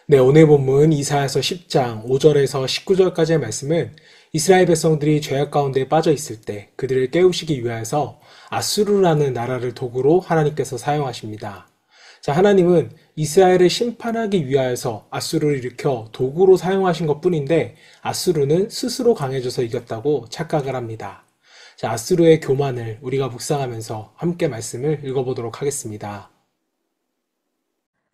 네, 오늘 본문 이사야서 10장 5절에서 19절까지의 말씀은 이스라엘 백성들이 죄악 가운데 빠져 있을 때 그들을 깨우시기 위하여서 아수르라는 나라를 도구로 하나님께서 사용하십니다. 자, 하나님은 이스라엘을 심판하기 위하여서 아수르를 일으켜 도구로 사용하신 것뿐인데 아수르는 스스로 강해져서 이겼다고 착각을 합니다. 자, 아수르의 교만을 우리가 묵상하면서 함께 말씀을 읽어보도록 하겠습니다.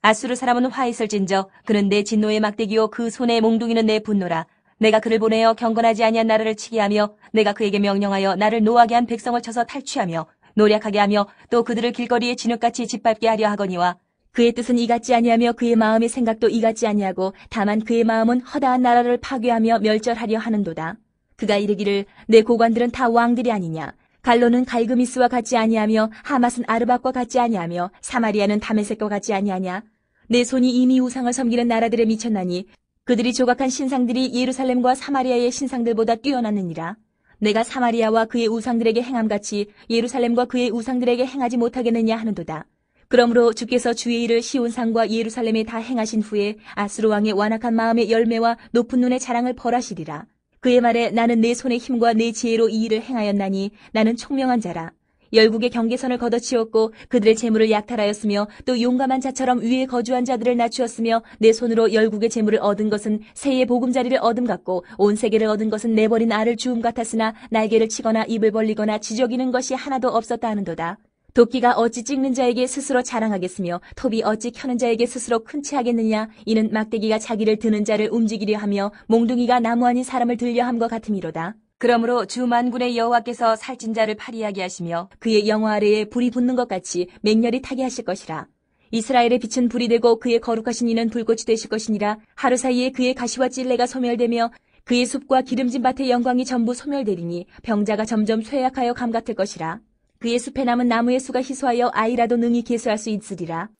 아수르 사람은 화 있을진저 그는 내 진노의 막대기요 그 손에 몽둥이는 내 분노라. 내가 그를 보내어 경건하지 아니한 나라를 치게 하며 내가 그에게 명령하여 나를 노하게 한 백성을 쳐서 탈취하며 노략하게 하며 또 그들을 길거리에 진흙같이 짓밟게 하려 하거니와 그의 뜻은 이같지 아니하며 그의 마음의 생각도 이같지 아니하고 다만 그의 마음은 허다한 나라를 파괴하며 멸절하려 하는도다. 그가 이르기를 내 고관들은 다 왕들이 아니냐. 갈로는 갈그미스와 같지 아니하며 하맛은 아르밧과 같지 아니하며 사마리아는 다메섹과 같지 아니하냐. 내 손이 이미 우상을 섬기는 나라들에 미쳤나니 그들이 조각한 신상들이 예루살렘과 사마리아의 신상들보다 뛰어났느니라. 내가 사마리아와 그의 우상들에게 행함같이 예루살렘과 그의 우상들에게 행하지 못하겠느냐 하는도다. 그러므로 주께서 주의 일을 시온산과 예루살렘에 다 행하신 후에 아수르 왕의 완악한 마음의 열매와 높은 눈의 자랑을 벌하시리라. 그의 말에 나는 내 손의 힘과 내 지혜로 이 일을 행하였나니 나는 총명한 자라. 열국의 경계선을 걷어치웠고 그들의 재물을 약탈하였으며 또 용감한 자처럼 위에 거주한 자들을 낮추었으며 내 손으로 열국의 재물을 얻은 것은 새의 보금자리를 얻음 같고 온 세계를 얻은 것은 내버린 알을 주움 같았으나 날개를 치거나 입을 벌리거나 지저귀는 것이 하나도 없었다 하는도다. 도끼가 어찌 찍는 자에게 스스로 자랑하겠으며 톱이 어찌 켜는 자에게 스스로 큰 채 하겠느냐. 이는 막대기가 자기를 드는 자를 움직이려 하며 몽둥이가 나무 아닌 사람을 들려 함과 같음이로다. 그러므로 주 만군의 여호와께서 살찐 자를 파리하게 하시며 그의 영화 아래에 불이 붙는 것 같이 맹렬히 타게 하실 것이라. 이스라엘의 빛은 불이 되고 그의 거룩하신 이는 불꽃이 되실 것이니라. 하루 사이에 그의 가시와 찔레가 소멸되며 그의 숲과 기름진 밭의 영광이 전부 소멸되리니 병자가 점점 쇠약하여 감 같을 것이라. 그의 숲에 남은 나무의 수가 희소하여 아이라도 능히 계수할 수 있으리라.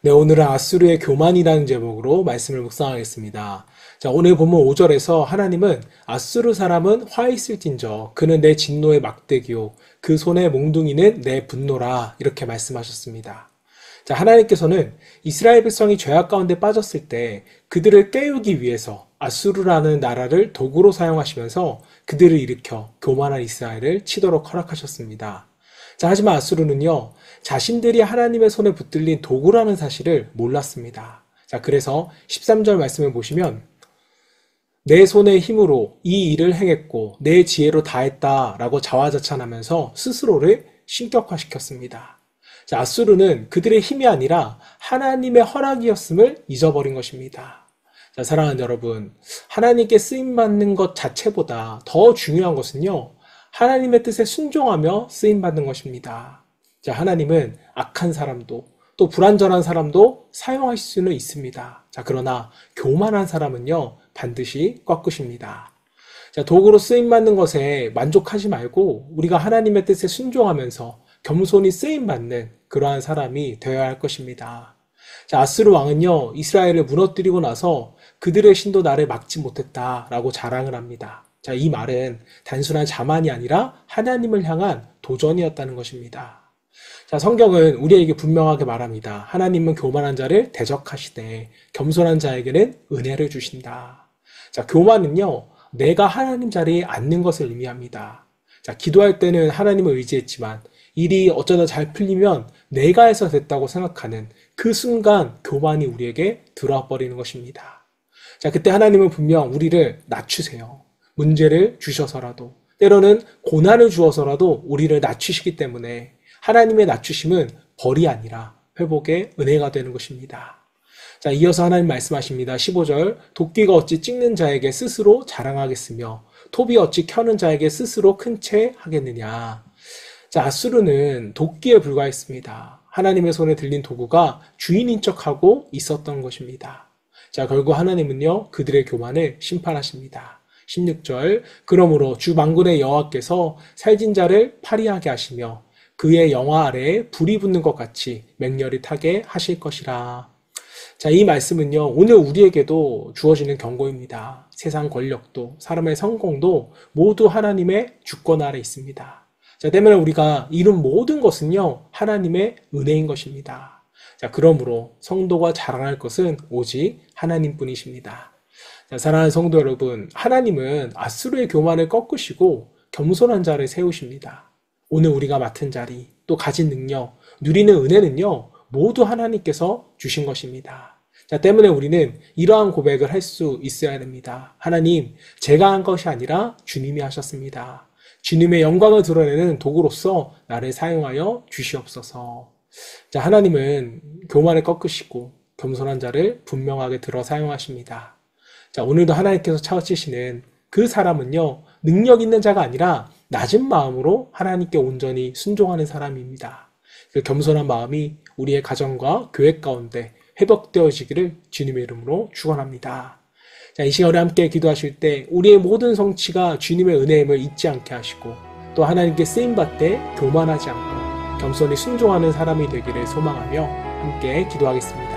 네, 오늘은 아수르의 교만이라는 제목으로 말씀을 묵상하겠습니다. 자, 오늘 본문 5절에서 하나님은 아수르 사람은 화 있을진저 그는 내 진노의 막대기요 그 손의 몽둥이는 내 분노라 이렇게 말씀하셨습니다. 자, 하나님께서는 이스라엘 백성이 죄악 가운데 빠졌을 때 그들을 깨우기 위해서 아수르라는 나라를 도구로 사용하시면서 그들을 일으켜 교만한 이스라엘을 치도록 허락하셨습니다. 자, 하지만 아수르는요, 자신들이 하나님의 손에 붙들린 도구라는 사실을 몰랐습니다. 자, 그래서 13절 말씀을 보시면 내 손의 힘으로 이 일을 행했고 내 지혜로 다했다라고 자화자찬하면서 스스로를 신격화시켰습니다. 자, 아수르는 그들의 힘이 아니라 하나님의 허락이었음을 잊어버린 것입니다. 자, 사랑하는 여러분, 하나님께 쓰임받는 것 자체보다 더 중요한 것은요, 하나님의 뜻에 순종하며 쓰임받는 것입니다. 자, 하나님은 악한 사람도 또 불완전한 사람도 사용하실 수는 있습니다. 자, 그러나 교만한 사람은요, 반드시 꺾으십니다. 자, 도구로 쓰임받는 것에 만족하지 말고 우리가 하나님의 뜻에 순종하면서 겸손히 쓰임받는 그러한 사람이 되어야 할 것입니다. 자, 아스루 왕은요, 이스라엘을 무너뜨리고 나서 그들의 신도 나를 막지 못했다라고 자랑을 합니다. 자, 이 말은 단순한 자만이 아니라 하나님을 향한 도전이었다는 것입니다. 자, 성경은 우리에게 분명하게 말합니다. 하나님은 교만한 자를 대적하시되 겸손한 자에게는 은혜를 주신다. 자, 교만은요, 내가 하나님 자리에 앉는 것을 의미합니다. 자, 기도할 때는 하나님을 의지했지만 일이 어쩌다 잘 풀리면 내가 해서 됐다고 생각하는 그 순간 교만이 우리에게 들어와 버리는 것입니다. 자, 그때 하나님은 분명 우리를 낮추세요. 문제를 주셔서라도, 때로는 고난을 주어서라도 우리를 낮추시기 때문에 하나님의 낮추심은 벌이 아니라 회복의 은혜가 되는 것입니다. 자, 이어서 하나님 말씀하십니다. 15절, 도끼가 어찌 찍는 자에게 스스로 자랑하겠으며 톱이 어찌 켜는 자에게 스스로 큰 채 하겠느냐. 자, 아수르는 도끼에 불과했습니다. 하나님의 손에 들린 도구가 주인인 척하고 있었던 것입니다. 자, 결국 하나님은요, 그들의 교만을 심판하십니다. 16절, 그러므로 주 만군의 여호와께서 살진 자를 파리하게 하시며 그의 영화 아래에 불이 붙는 것 같이 맹렬히 타게 하실 것이라. 자, 이 말씀은요, 오늘 우리에게도 주어지는 경고입니다. 세상 권력도 사람의 성공도 모두 하나님의 주권 아래 있습니다. 자, 때문에 우리가 이룬 모든 것은요, 하나님의 은혜인 것입니다. 자, 그러므로 성도가 자랑할 것은 오직 하나님뿐이십니다. 자, 사랑하는 성도 여러분, 하나님은 앗수르의 교만을 꺾으시고 겸손한 자를 세우십니다. 오늘 우리가 맡은 자리, 또 가진 능력, 누리는 은혜는요, 모두 하나님께서 주신 것입니다. 자, 때문에 우리는 이러한 고백을 할 수 있어야 됩니다. 하나님, 제가 한 것이 아니라 주님이 하셨습니다. 주님의 영광을 드러내는 도구로서 나를 사용하여 주시옵소서. 자, 하나님은 교만을 꺾으시고 겸손한 자를 분명하게 들어 사용하십니다. 자, 오늘도 하나님께서 찾으시는 그 사람은요, 능력 있는 자가 아니라 낮은 마음으로 하나님께 온전히 순종하는 사람입니다. 그 겸손한 마음이 우리의 가정과 교회 가운데 회복되어지기를 주님의 이름으로 축원합니다. 자, 이 시간에 함께 기도하실 때 우리의 모든 성취가 주님의 은혜임을 잊지 않게 하시고 또 하나님께 쓰임받되 교만하지 않고 겸손히 순종하는 사람이 되기를 소망하며 함께 기도하겠습니다.